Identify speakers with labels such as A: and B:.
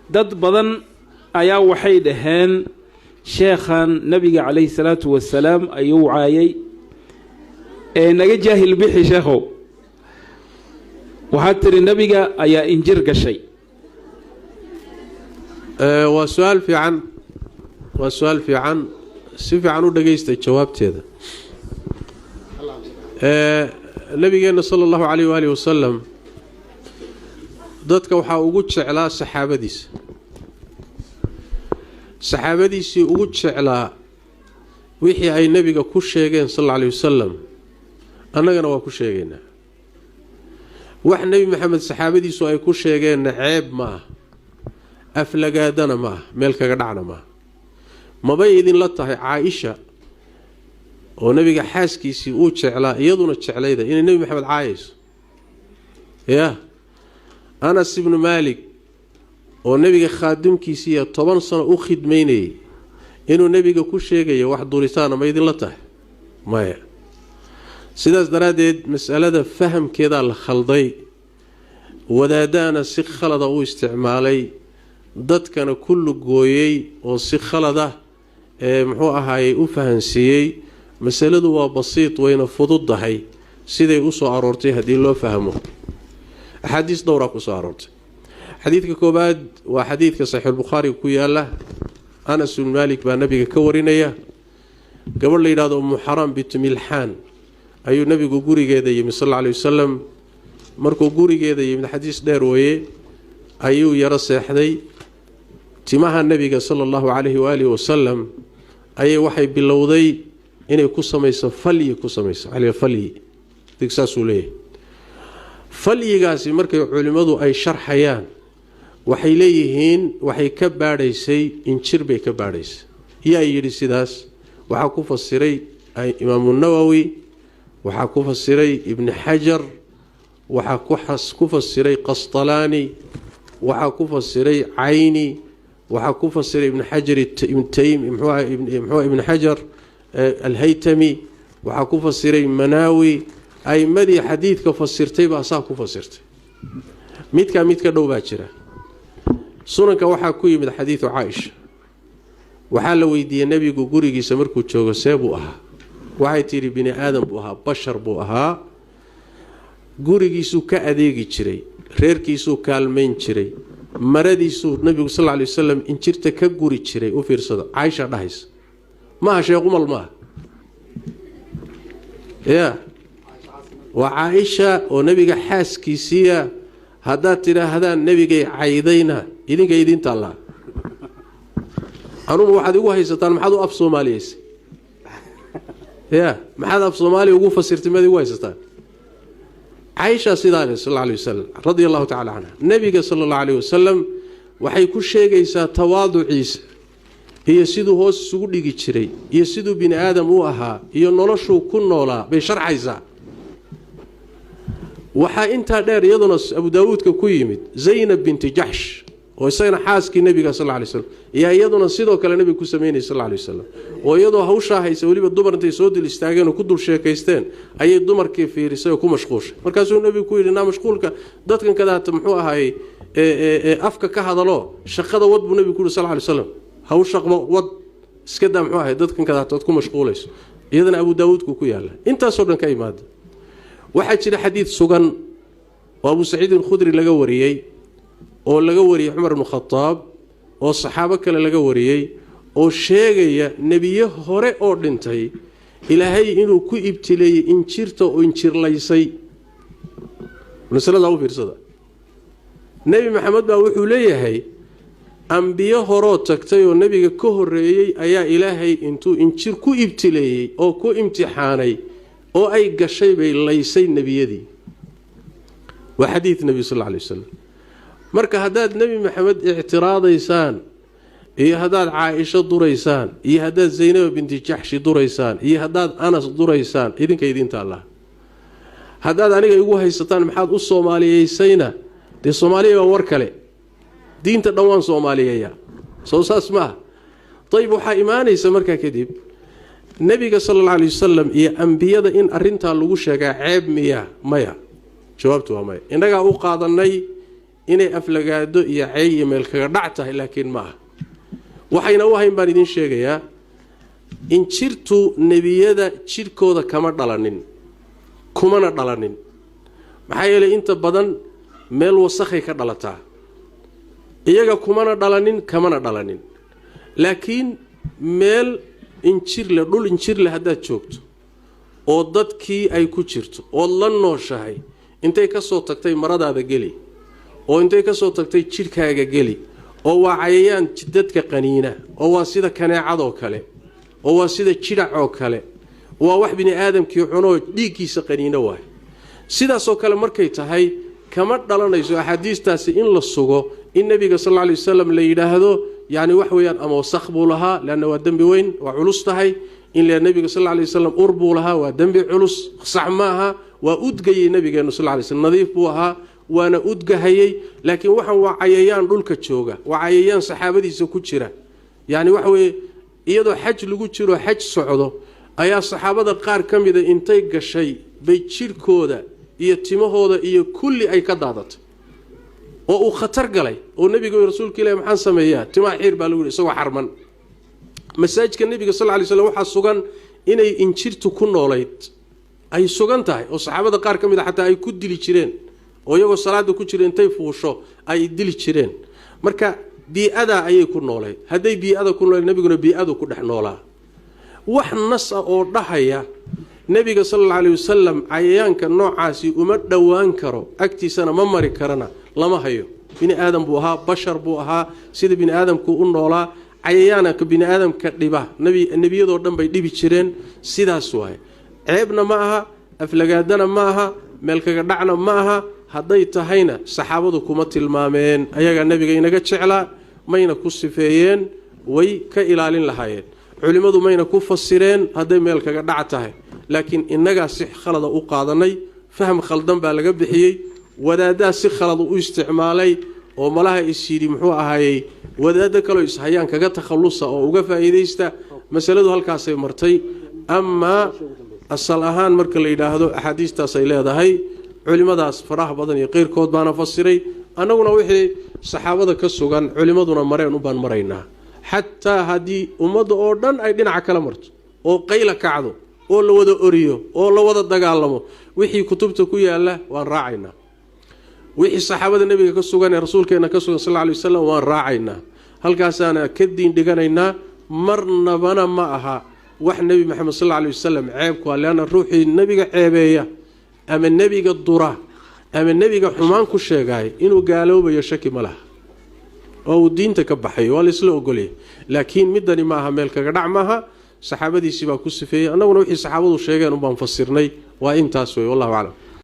A: dad badan ayaa waxay dhaheen sheekhan nabiga calayhi salaatu wasalaam ayuu caayay naga jaahil bixi sheekhow waxaad tiri nabiga ayaa injir gashay
B: waa su'aal fiican si fiican u dhageysta jawaabteeda nabigeena sallallahu alayhi wa alihi wasallam dadka waxa ugu jeclaa saxaabadiisii ugu jeclaa wixii ay nabiga ku sheegeen sallallahu alayhi wasallam annagana waa ku sheegaynaa wax nabi maxamed saxaabadiisu ay ku sheegeen ceeb ma aflagaadana ma meel kaga dhacna ma bay idin la tahay Aisha oo nabiga xaaskiisii uu jeclaa iyaduna jeclayda in nabi maxamed caayis Anas ibn Malik oo nabiga khaadimkiisii 10 sano u khidmeynay inuu nabiga ku sheegayo wax duuritaan ma idin la tahay maya sidaas daraadeed mas'alada fahamkeeda la khalday wadaadana si khalada u isticmaalay dadkana kullu gooyay oo si khalada muxuu ahaayay u fahansiiyay mas'aladu waa basiit wayna fududahay siday u soo aroortay hadii loo fahmo xadiis dhowr ku soo aroortay xadiidka koobaad waa xadiidka sahih al-Bukhari ku yaala Anas ibn Malik baa nabiga ka warinaya gabadh la yiraahdo Haram bint Milhan ayuu nabigu gurigeeda yimi sallallahu alayhi wasallam markuu gurigeeda yimi xadiis dheer weeye ayuu yara seexday timaha nabiga sallallahu alayhi wa alihi wasallam ayay waxay bilowday inay ku samayso falyi digsaasuu leeyahay falyigaasi markay culimadu ay sharxayaan waxay leeyihiin waxay ka baadhaysay injir bay ka baadhaysay yaa yiri sidaas waxa ku fasiray Imam an-Nawawi waxa ku fasiray Ibn Hajar waxa ku fasiray Qastalani waxa ku fasiray Ayni waxa ku fasiray Ibn Hajar Ibn Taym Ibn Hajar al-Haytami waxa ku fasiray Manawi ay madi xadiidka fasirtay baa saa ku fasirtay midka dhow baa jira sunanka waxa ku yimid xadiidu Aisha waxa la weydiiyay nabigu gurigiisa markuu joogo seebu ahaa waxay tiri bini aadam buu ahaa bashar buu ahaa gurigiisu ka adeegi jiray reerkiisu kaalmeyn jiray maradiisu nabigu sallallahu alayhi wasallam injirta ka guri jiray u fiirsado Aisha dhahays ma sheekhu malma وعائشة ونبيك حاس كيسية هذا ترى هذا نبيك عيدينا إذن كيدين تالله أنا واحد يقول هاي ستان ما حد أف صومالي ما حد أف صومالي وقول فسرت ما يقول هاي ستان عائشة سيدنا صلى الله عليه وسلم رضي الله تعالى عنها نبيك صلى الله عليه وسلم وحي كل شيء جيسا تواضع عيسى هي سيدو هو سجود يجري هي سيدو بني آدم وها هي نولشو كن نولا بشرع عيسى waxa inta dheer iyaduna Abu Daawud ka ku yimid Zaynab bint Jahsh oo isagana xaaskii nabiga sallallahu alayhi wasallam iyaduna sidoo kale nabiga ku sameeyay sallallahu alayhi wasallam oo iyadoo hawsha haysa waliba dumar intay soo dil istaageen oo ku dul sheekaysteen ayay dumarkii fiirisay oo ku mashquushay markaasuu nabigu ku yiri mashquulka dadkan kadaata muxuu ahaay afka ka hadalo shaqada wad buu nabigu ku yiri sallallahu alayhi wasallam hawsha wad iska daa muxuu ahaay dadkan kadaata ku mashquulayso iyadana Abu Daawud ku yaala intaas oo dhan ka imaad waxa jira xadiid sugan oo Abu Sa'id al-Khudri laga wariyay oo laga wariyay Umar ibn Khattab oo saxaabo kale laga wariyay oo sheegaya nabiyo hore oo dhintay ilaahay inuu ku ibtileeyay injirta oo injirlaysay masalada u fiirsada nabi maxamed baa wuxuu leeyahay anbiyo hore tagtay oo nabiga ka horeeyay ayaa ilaahay intuu injir ku ibtileeyay oo ku imtixaanay oo ay gashay bay laysay nabiyadii wa hadith nabi sallallahu alayhi wasallam marka hadaad nabi maxamed i'tiraadaysaan iyo hadaad Aisha duraysaan iyo hadaad Zaynab bint Jahsh duraysaan iyo hadaad Anas duraysaan idinta Allah hadaad aniga igu haysataan maxaad u Soomaaliyeysayna de Soomaaliya waa war kale diinta dhawaan Soomaaliyeeya soo saasma طيب waxa iimaanaysa marka kadib nabiga sallallahu alayhi wasallam iyo anbiyada in arinta lagu sheegaa ceeb miya maya jawaabtu waa maya inaga u qaadanay inay aflagaado iyo cay iyo meel kaga dhac tahay laakiin ma aha waxayna u hayn baan idin sheegayaa injirtu nebiyada jirkooda kama dhalanin kumana dhalanin maxaa yeelay inta badan meel wasakhay ka dhalataa iyaga kumana dhalanin kamana dhalanin laakiin meel injir leh dhul injir leh haddaad joogto oo dadkii ay ku jirto oo la nooshahay intay ka soo tagtay maradaada geli oo intay ka soo tagtay jirkaaga geli oo waa cayayaan dadka qaniina oo waa sida kaneecadoo kale oo waa sida jirac oo kale waa wax bini aadamkii cunoo dhiiggiisa qaniina waay sidaasoo kale markay tahay kama dhalanayso axaadiistaasi in la sugo in nabiga sallallahu alayhi wasallam la yiraahdo yani wax weeyaan ama wasakh buu lahaa laana waa dambi weyn waa culus tahay in la nabiga sallallahu alayhi wasallam urbuu lahaa waa dambi culus sax maaha waa udgayay nabigeena sallallahu alayhi wasallam nadiif buu ahaa waana udgahayay laakiin waxan waa cayayaan dhulka jooga waa cayayaan saxaabadiisa ku jira yani wax weey iyadoo xaj lagu jiro xaj socdo ayaa saxaabada qaar kamida intay gashay bay jirkooda iyo timahooda iyo kulli ay ka daadatay oo uu khatar galay oo nabiga iyo rasuulka ilaahay maxaan sameeyaa timaa xiir baa lagu isagoo xarman masaajidka nabiga sallallahu alayhi wasallam waxa sugan inay injirtu ku noolayd ay sugan tahay oo saxaabada qaar kamida xataa ay ku dili jireen oo iyagoo salaada ku jireen intay fuusho ay dili jireen marka bii'ada ayay ku noolayd haday bii'ada ku noolayd nabiguna bii'adu ku dhex noolaa wax nas oo dhahaya nabiga sallallahu alayhi wasallam cayayaanka noocaasi uma dhawaan karo agtiisana ma mari karana lama hayo bini aadam buu ahaa bashar buu ahaa sida bini aadamku u noolaa cayayaanka bini aadamka dhiba nabiyadoo dhan bay dhibi jireen sidaas waay ceebna ma aha aflagaadana ma aha meel kaga dhacna ma aha haday tahayna saxaabadu kuma tilmaameen ayaga nabiga inaga jeclaa mayna ku sifeeyeen way ka ilaalin lahaayeen culimadu mayna ku fasireen haday meel kaga dhac tahay laakiin inaga si khalad u qaadanay faham khaldan baa laga bixiyay wadaada si khalad u isticmaalay oo malaha isiri muxuu ahaayay wadaada kale ishayaan kaga takhalusa oo uga faa'iideysta masaladu halkaas ay martay amma asal ahaan marka la yiraahdo ahadiistaas ay leedahay culimadaas faraha badan iyo qeyrkood baana fasiray anaguna wixii saxaabada ka sugan culimaduna mareen u baan maraynaa hatta hadii ummada oo dhan ay dhinaca kala marto oo qayla kacdo oo la wada oriyo oo la wada dagaalamo wixii kutubta ku yaala waan raacaynaa wixii saxaabada nabiga ka sugan ee rasuulkeena ka sugan sallallahu alayhi wasallam waan raacaynaa halkaasaana ka diin dhiganaynaa marnabana ma aha wax nabi maxamed sallallahu alayhi wasallam ceeb ku leena ruuxii nabiga ceebeeya ama nabiga dura ama nabiga xumaan ku sheegay inuu gaaloobayo shaki ma laha oo diinta ka baxay waa la isla ogolay laakiin midani ma aha meel kaga dhac maaha saxaabadiisi baa ku sifeeyay annaguna wixii saxaabadu sheegeen u baan fasirnay waa intaas way wallahu a'lam